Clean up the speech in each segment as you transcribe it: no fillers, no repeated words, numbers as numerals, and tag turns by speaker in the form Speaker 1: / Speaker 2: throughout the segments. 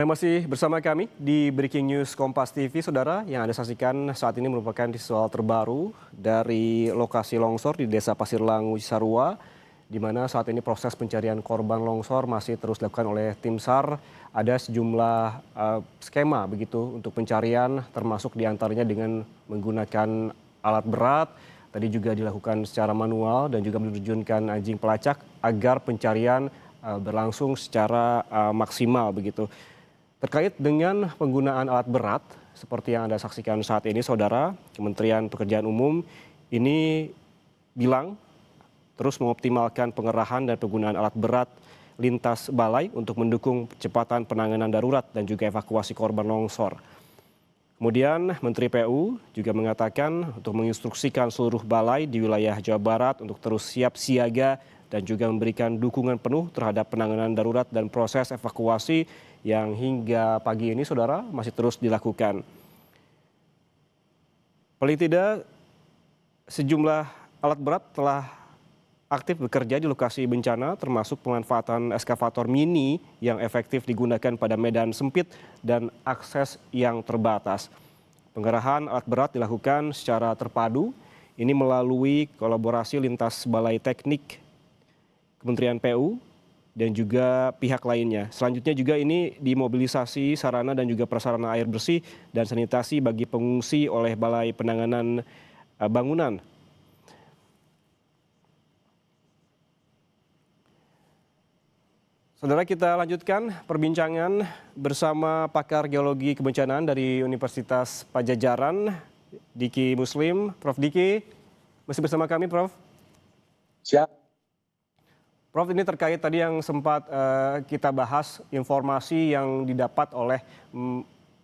Speaker 1: Masih bersama kami di Breaking News Kompas TV, Saudara. Yang Anda saksikan saat ini merupakan visual terbaru dari lokasi longsor di Desa Pasir Langu, Cisarua, di mana saat ini proses pencarian korban longsor masih terus dilakukan oleh tim SAR. Ada sejumlah skema begitu untuk pencarian, termasuk diantaranya dengan menggunakan alat berat. Tadi juga dilakukan secara manual dan juga menerjunkan anjing pelacak agar pencarian berlangsung secara maksimal begitu. Terkait dengan penggunaan alat berat, seperti yang Anda saksikan saat ini, Saudara, Kementerian Pekerjaan Umum ini bilang terus mengoptimalkan pengerahan dan penggunaan alat berat lintas balai untuk mendukung percepatan penanganan darurat dan juga evakuasi korban longsor. Kemudian Menteri PU juga mengatakan untuk menginstruksikan seluruh balai di wilayah Jawa Barat untuk terus siap siaga dan juga memberikan dukungan penuh terhadap penanganan darurat dan proses evakuasi yang hingga pagi ini, Saudara, masih terus dilakukan. Paling tidak, sejumlah alat berat telah aktif bekerja di lokasi bencana, termasuk pemanfaatan eskavator mini yang efektif digunakan pada medan sempit dan akses yang terbatas. Pengerahan alat berat dilakukan secara terpadu, ini melalui kolaborasi lintas balai teknik Kementerian PU dan juga pihak lainnya. Selanjutnya juga ini dimobilisasi sarana dan juga prasarana air bersih dan sanitasi bagi pengungsi oleh Balai Penanganan Bangunan. Saudara, kita lanjutkan perbincangan bersama pakar geologi kebencanaan dari Universitas Padjadjaran, Diki Muslim. Prof Diki, masih bersama kami, Prof?
Speaker 2: Siap.
Speaker 1: Prof, ini terkait tadi yang sempat kita bahas, informasi yang didapat oleh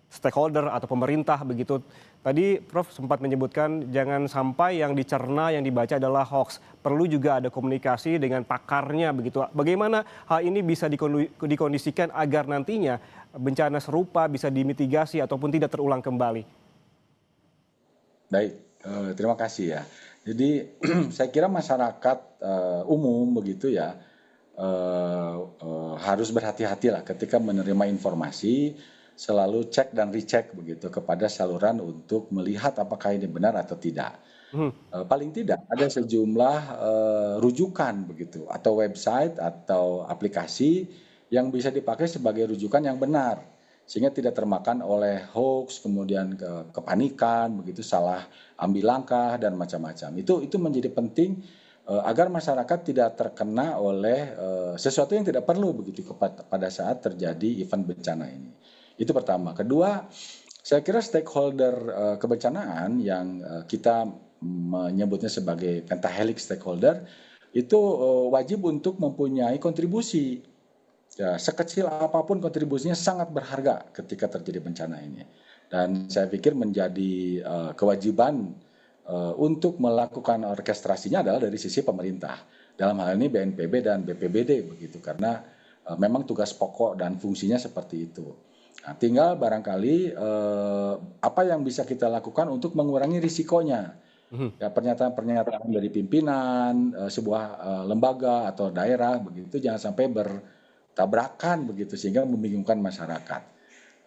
Speaker 1: stakeholder atau pemerintah begitu. Tadi Prof sempat menyebutkan jangan sampai yang dicerna, yang dibaca adalah hoax. Perlu juga ada komunikasi dengan pakarnya begitu. Bagaimana hal ini bisa dikondisikan agar nantinya bencana serupa bisa dimitigasi ataupun tidak terulang kembali?
Speaker 2: Baik, terima kasih ya. Jadi saya kira masyarakat umum begitu ya harus berhati-hatilah ketika menerima informasi, selalu cek dan recheck begitu kepada saluran untuk melihat apakah ini benar atau tidak. Paling tidak ada sejumlah rujukan begitu atau website atau aplikasi yang bisa dipakai sebagai rujukan yang benar sehingga tidak termakan oleh hoax, kemudian kepanikan, begitu salah ambil langkah dan macam-macam. Itu menjadi penting agar masyarakat tidak terkena oleh sesuatu yang tidak perlu begitu pada saat terjadi event bencana ini. Itu pertama. Kedua, saya kira stakeholder kebencanaan yang kita menyebutnya sebagai pentahelix stakeholder itu wajib untuk mempunyai kontribusi. Ya, sekecil apapun kontribusinya sangat berharga ketika terjadi bencana ini. Dan saya pikir menjadi kewajiban untuk melakukan orkestrasinya adalah dari sisi pemerintah. Dalam hal ini BNPB dan BPBD begitu, karena memang tugas pokok dan fungsinya seperti itu. Nah, tinggal barangkali apa yang bisa kita lakukan untuk mengurangi risikonya. Ya, pernyataan-pernyataan dari pimpinan sebuah lembaga atau daerah begitu jangan sampai tabrakan begitu sehingga membingungkan masyarakat.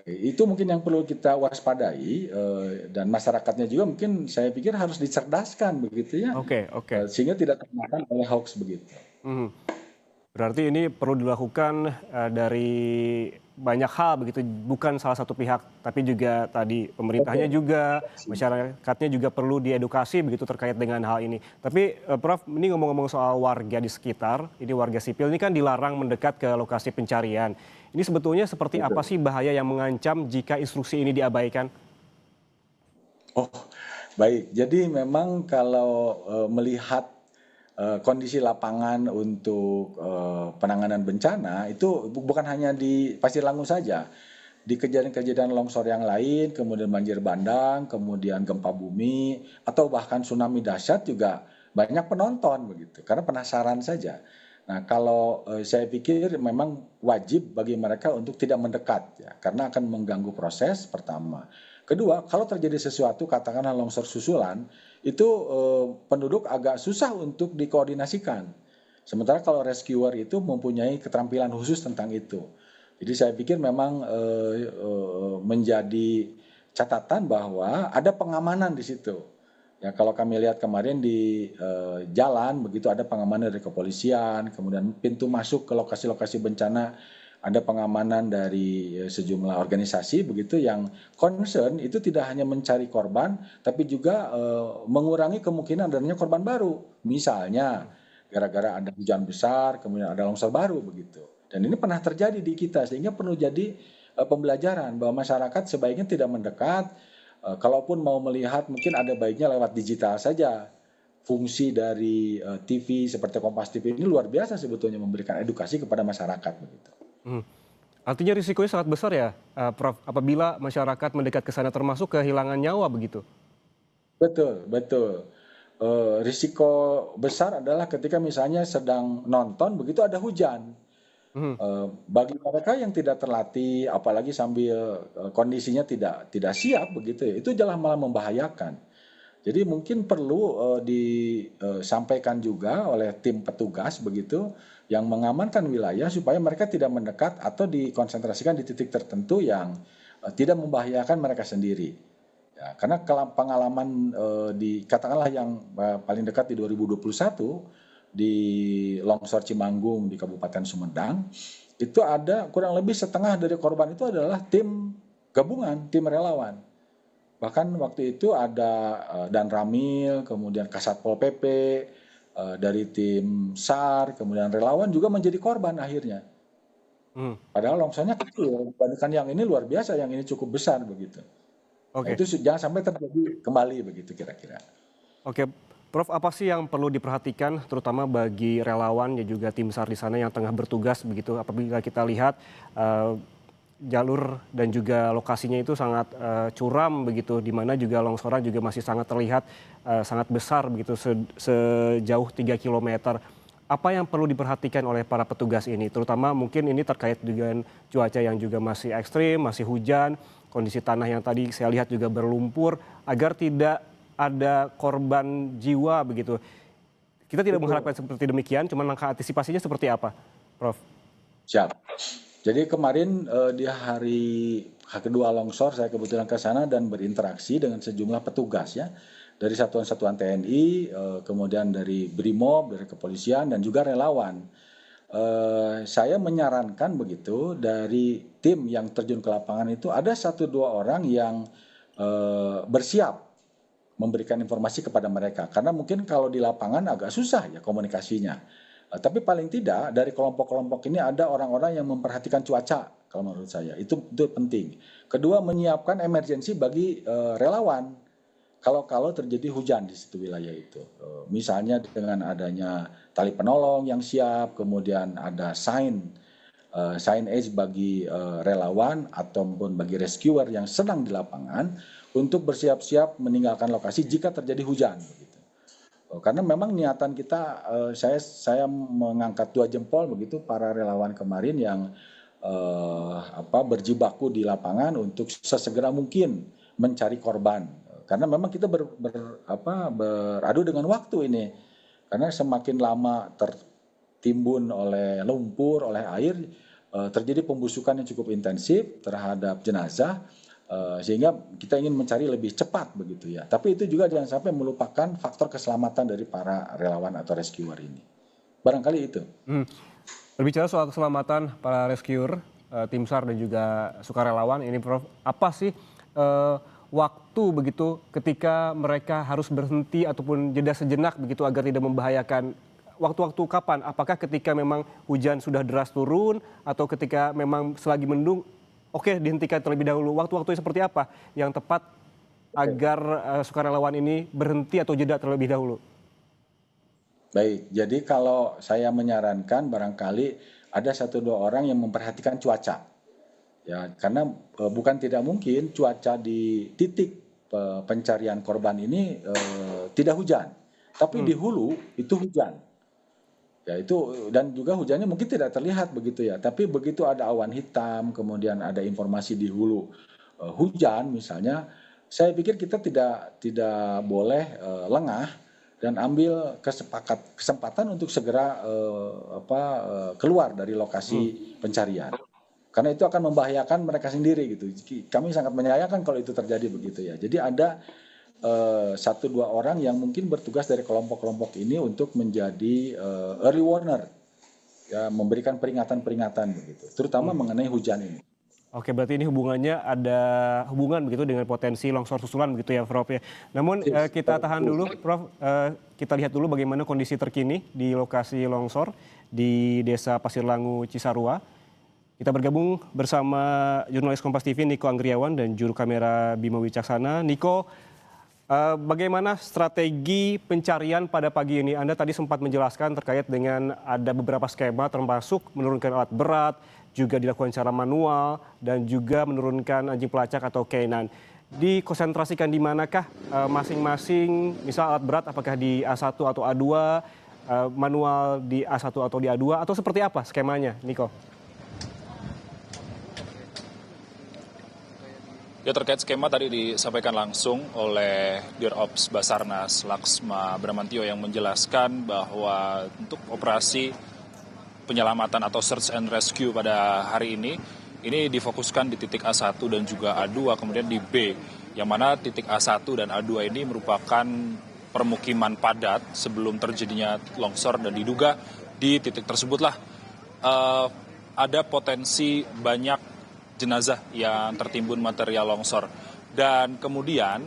Speaker 2: Itu mungkin yang perlu kita waspadai dan masyarakatnya juga mungkin saya pikir harus dicerdaskan begitu ya.
Speaker 1: Oke.
Speaker 2: Sehingga tidak termakan oleh hoax begitu.
Speaker 1: Berarti ini perlu dilakukan dari banyak hal begitu, bukan salah satu pihak, tapi juga tadi pemerintahnya juga, masyarakatnya juga perlu diedukasi begitu terkait dengan hal ini. Tapi Prof, ini ngomong-ngomong soal warga di sekitar, ini warga sipil ini kan dilarang mendekat ke lokasi pencarian. Ini sebetulnya seperti apa sih bahaya yang mengancam jika instruksi ini diabaikan?
Speaker 2: Oh, baik. Jadi memang kalau melihat kondisi lapangan untuk penanganan bencana itu bukan hanya di Pasir Langu saja. Di kejadian-kejadian longsor yang lain, kemudian banjir bandang, kemudian gempa bumi, atau bahkan tsunami dahsyat juga banyak penonton begitu, karena penasaran saja. Nah, kalau saya pikir memang wajib bagi mereka untuk tidak mendekat ya, karena akan mengganggu proses pertama. Kedua, kalau terjadi sesuatu katakanlah longsor susulan, itu penduduk agak susah untuk dikoordinasikan. Sementara kalau rescuer itu mempunyai keterampilan khusus tentang itu. Jadi saya pikir memang menjadi catatan bahwa ada pengamanan di situ. Ya, kalau kami lihat kemarin di jalan begitu ada pengamanan dari kepolisian, kemudian pintu masuk ke lokasi-lokasi bencana ada pengamanan dari sejumlah organisasi begitu yang concern itu tidak hanya mencari korban, tapi juga mengurangi kemungkinan adanya korban baru. Misalnya gara-gara ada hujan besar, kemudian ada longsor baru begitu. Dan ini pernah terjadi di kita sehingga perlu jadi pembelajaran bahwa masyarakat sebaiknya tidak mendekat. Kalaupun mau melihat mungkin ada baiknya lewat digital saja. Fungsi dari TV seperti Kompas TV ini luar biasa sebetulnya memberikan edukasi kepada masyarakat begitu.
Speaker 1: Mhm. Artinya risikonya sangat besar ya, Prof, apabila masyarakat mendekat ke sana termasuk kehilangan nyawa begitu?
Speaker 2: Betul, betul. Risiko besar adalah ketika misalnya sedang nonton begitu ada hujan.
Speaker 1: Mhm,
Speaker 2: Bagi mereka yang tidak terlatih, apalagi sambil kondisinya tidak siap begitu ya, itu malah membahayakan. Jadi mungkin perlu disampaikan juga oleh tim petugas begitu yang mengamankan wilayah supaya mereka tidak mendekat atau dikonsentrasikan di titik tertentu yang tidak membahayakan mereka sendiri. Ya, karena pengalaman katakanlah yang paling dekat di 2021 di longsor Cimanggung di Kabupaten Sumedang, itu ada kurang lebih setengah dari korban itu adalah tim gabungan, tim relawan. Bahkan waktu itu ada Dan Ramil, kemudian Kasatpol PP, dari tim SAR, kemudian relawan juga menjadi korban akhirnya.
Speaker 1: mhm,
Speaker 2: Padahal longsornya kecil, dibandingkan yang ini luar biasa, yang ini cukup besar begitu. Nah
Speaker 1: oke.
Speaker 2: itu jangan sampai terjadi kembali begitu kira-kira.
Speaker 1: Oke, Prof, apa sih yang perlu diperhatikan terutama bagi relawan dan juga tim SAR di sana yang tengah bertugas begitu apabila kita lihat eh, jalur dan juga lokasinya itu sangat curam begitu di mana juga longsoran juga masih sangat terlihat sangat besar begitu sejauh 3 km. Apa yang perlu diperhatikan oleh para petugas ini terutama mungkin ini terkait dengan cuaca yang juga masih ekstrim, masih hujan, kondisi tanah yang tadi saya lihat juga berlumpur agar tidak ada korban jiwa begitu. Kita tidak
Speaker 2: Betul.
Speaker 1: mengharapkan seperti demikian, cuman langkah antisipasinya seperti apa, Prof?
Speaker 2: Siap. Jadi kemarin di hari kedua longsor saya kebetulan ke sana dan berinteraksi dengan sejumlah petugas ya dari satuan-satuan TNI, kemudian dari BRIMOB, dari kepolisian dan juga relawan. Saya menyarankan begitu dari tim yang terjun ke lapangan itu ada satu dua orang yang bersiap memberikan informasi kepada mereka karena mungkin kalau di lapangan agak susah ya komunikasinya. Tapi paling tidak dari kelompok-kelompok ini ada orang-orang yang memperhatikan cuaca kalau menurut saya itu penting. Kedua menyiapkan emergensi bagi relawan kalau terjadi hujan di situ wilayah itu. Misalnya dengan adanya tali penolong yang siap, kemudian ada sign age bagi relawan ataupun bagi rescuer yang sedang di lapangan untuk bersiap-siap meninggalkan lokasi jika terjadi hujan. Begitu. Karena memang niatan kita, saya mengangkat 2 jempol begitu para relawan kemarin yang berjibaku di lapangan untuk sesegera mungkin mencari korban. Karena memang kita beradu dengan waktu ini. Karena semakin lama tertimbun oleh lumpur, oleh air, terjadi pembusukan yang cukup intensif terhadap jenazah, sehingga kita ingin mencari lebih cepat begitu ya. Tapi itu juga jangan sampai melupakan faktor keselamatan dari para relawan atau rescuer ini. Barangkali itu.
Speaker 1: Hmm. Berbicara soal keselamatan para rescuer, tim SAR dan juga sukarelawan ini Prof, apa sih waktu begitu ketika mereka harus berhenti ataupun jeda sejenak begitu agar tidak membahayakan? Waktu-waktu kapan? Apakah ketika memang hujan sudah deras turun atau ketika memang selagi mendung, oke dihentikan terlebih dahulu. Waktu-waktu seperti apa yang tepat agar sukarelawan ini berhenti atau jeda terlebih dahulu?
Speaker 2: Baik, jadi kalau saya menyarankan barangkali ada satu dua orang yang memperhatikan cuaca. Ya, karena bukan tidak mungkin cuaca di titik pencarian korban ini tidak hujan, tapi
Speaker 1: Hmm.
Speaker 2: di hulu itu hujan. Ya itu dan juga hujannya mungkin tidak terlihat begitu ya, tapi begitu ada awan hitam, kemudian ada informasi di hulu hujan misalnya, saya pikir kita tidak boleh lengah dan ambil kesempatan untuk segera keluar dari
Speaker 1: Hmm.
Speaker 2: lokasi pencarian. Karena itu akan membahayakan mereka sendiri gitu. Kami sangat menyayangkan kalau itu terjadi begitu ya. Jadi ada 1-2 orang yang mungkin bertugas dari kelompok-kelompok ini untuk menjadi early warner, ya, memberikan peringatan-peringatan begitu, terutama mengenai hujan ini.
Speaker 1: Oke, berarti ini hubungannya ada hubungan begitu dengan potensi longsor susulan begitu ya, Prof ya. Namun kita tahan dulu, Prof. Kita lihat dulu bagaimana kondisi terkini di lokasi longsor di Desa Pasir Langu Cisarua. Kita bergabung bersama jurnalis Kompas TV Niko Anggriawan dan juru kamera Bima Wicaksana. Niko, bagaimana strategi pencarian pada pagi ini? Anda tadi sempat menjelaskan terkait dengan ada beberapa skema termasuk menurunkan alat berat, juga dilakukan secara manual, dan juga menurunkan anjing pelacak atau K9. Dikonsentrasikan di manakah masing-masing, misal alat berat apakah di A1 atau A2, manual di A1 atau di A2, atau seperti apa skemanya, Niko?
Speaker 3: Ya, terkait skema tadi disampaikan langsung oleh Dirops Basarnas Laksma Bramantio yang menjelaskan bahwa untuk operasi penyelamatan atau search and rescue pada hari ini difokuskan di titik A1 dan juga A2, kemudian di B, yang mana titik A1 dan A2 ini merupakan permukiman padat sebelum terjadinya longsor, dan diduga di titik tersebutlah ada potensi banyak jenazah yang tertimbun material longsor. Dan kemudian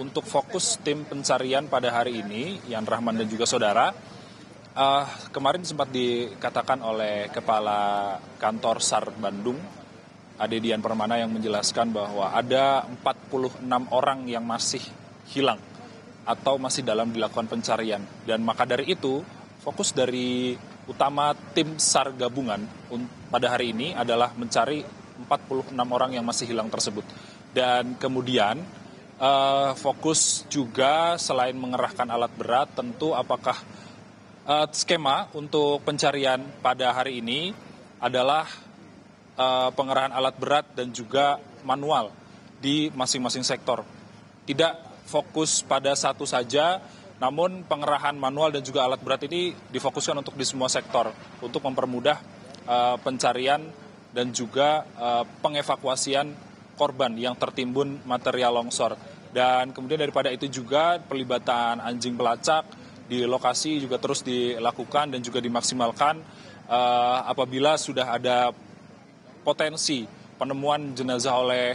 Speaker 3: untuk fokus tim pencarian pada hari ini, Yan Rahman dan juga saudara, kemarin sempat dikatakan oleh Kepala Kantor SAR Bandung, Ade Dian Permana, yang menjelaskan bahwa ada 46 orang yang masih hilang atau masih dalam dilakukan pencarian. Dan maka dari itu, fokus dari utama tim SAR gabungan pada hari ini adalah mencari 46 orang yang masih hilang tersebut. Dan kemudian fokus juga selain mengerahkan alat berat, tentu apakah skema untuk pencarian pada hari ini adalah pengerahan alat berat dan juga manual di masing-masing sektor. Tidak fokus pada satu saja, namun pengerahan manual dan juga alat berat ini difokuskan untuk di semua sektor untuk mempermudah pencarian dan juga pengevakuasian korban yang tertimbun material longsor. Dan kemudian daripada itu juga pelibatan anjing pelacak di lokasi juga terus dilakukan dan juga dimaksimalkan apabila sudah ada potensi penemuan jenazah oleh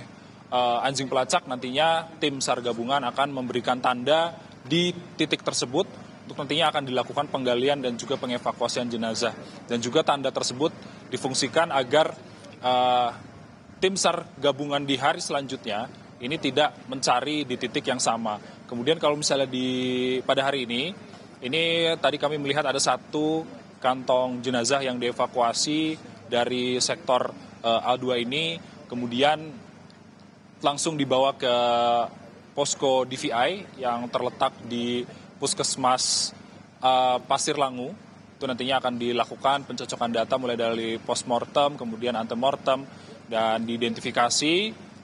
Speaker 3: anjing pelacak. Nantinya tim SAR gabungan akan memberikan tanda di titik tersebut untuk nantinya akan dilakukan penggalian dan juga pengevakuasian jenazah. Dan juga tanda tersebut difungsikan agar tim SAR gabungan di hari selanjutnya ini tidak mencari di titik yang sama. Kemudian kalau misalnya pada hari ini tadi kami melihat ada satu kantong jenazah yang dievakuasi dari sektor A2 ini, kemudian langsung dibawa ke posko DVI yang terletak di Puskesmas Pasir Langu. Itu nantinya akan dilakukan pencocokan data mulai dari postmortem, kemudian antemortem, dan diidentifikasi,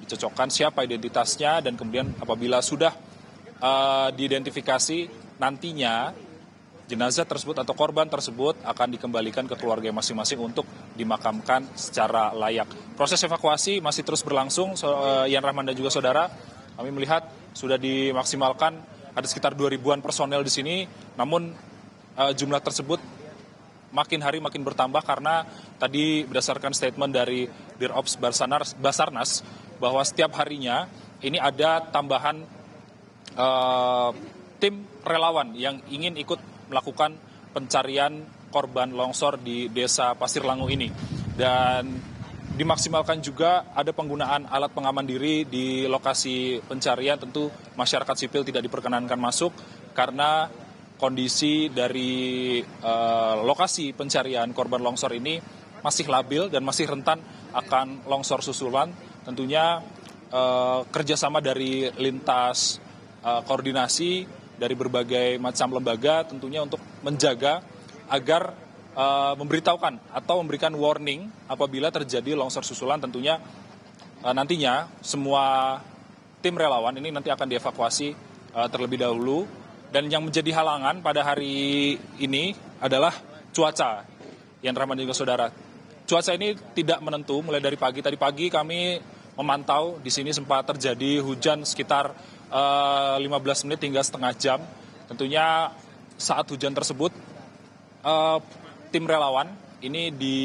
Speaker 3: dicocokkan siapa identitasnya, dan kemudian apabila sudah diidentifikasi, nantinya jenazah tersebut atau korban tersebut akan dikembalikan ke keluarga masing-masing untuk dimakamkan secara layak. Proses evakuasi masih terus berlangsung, Yan Rahman dan juga saudara. Kami melihat sudah dimaksimalkan, ada sekitar 2.000-an personel di sini, namun jumlah tersebut makin hari makin bertambah karena tadi berdasarkan statement dari Dirops Basarnas bahwa setiap harinya ini ada tambahan tim relawan yang ingin ikut melakukan pencarian korban longsor di Desa Pasir Langu ini. Dan dimaksimalkan juga ada penggunaan alat pengaman diri di lokasi pencarian. Tentu masyarakat sipil tidak diperkenankan masuk karena kondisi dari lokasi pencarian korban longsor ini masih labil dan masih rentan akan longsor susulan. Tentunya kerjasama dari lintas koordinasi dari berbagai macam lembaga tentunya untuk menjaga agar memberitahukan atau memberikan warning apabila terjadi longsor susulan. Tentunya nantinya semua tim relawan ini nanti akan dievakuasi terlebih dahulu. Dan yang menjadi halangan pada hari ini adalah cuaca, Yan Rahman juga saudara. cuaca ini tidak menentu mulai dari pagi. Tadi pagi kami memantau di sini sempat terjadi hujan sekitar 15 menit hingga setengah jam. Tentunya saat hujan tersebut tim relawan ini di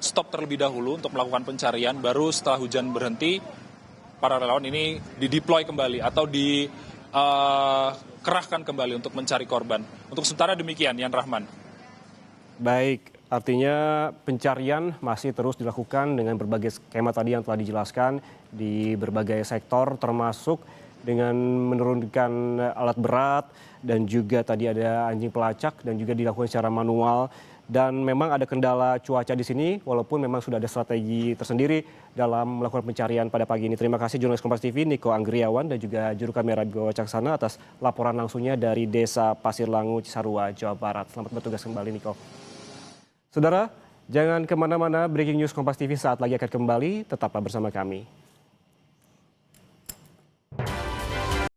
Speaker 3: stop terlebih dahulu untuk melakukan pencarian. Baru setelah hujan berhenti, para relawan ini dideploy kembali atau dikerahkan kembali untuk mencari korban. Untuk sementara demikian, Yan Rahman.
Speaker 1: Baik, artinya pencarian masih terus dilakukan dengan berbagai skema tadi yang telah dijelaskan di berbagai sektor, termasuk dengan menurunkan alat berat dan juga tadi ada anjing pelacak dan juga dilakukan secara manual. Dan memang ada kendala cuaca di sini, walaupun memang sudah ada strategi tersendiri dalam melakukan pencarian pada pagi ini. Terima kasih jurnalis Kompas TV Niko Anggriawan dan juga juru kamera Bigo Wacaksana atas laporan langsungnya dari Desa Pasirlangu, Cisarua, Jawa Barat. Selamat bertugas kembali, Niko. Saudara, jangan kemana-mana, breaking news Kompas TV saat lagi akan kembali, tetaplah bersama kami.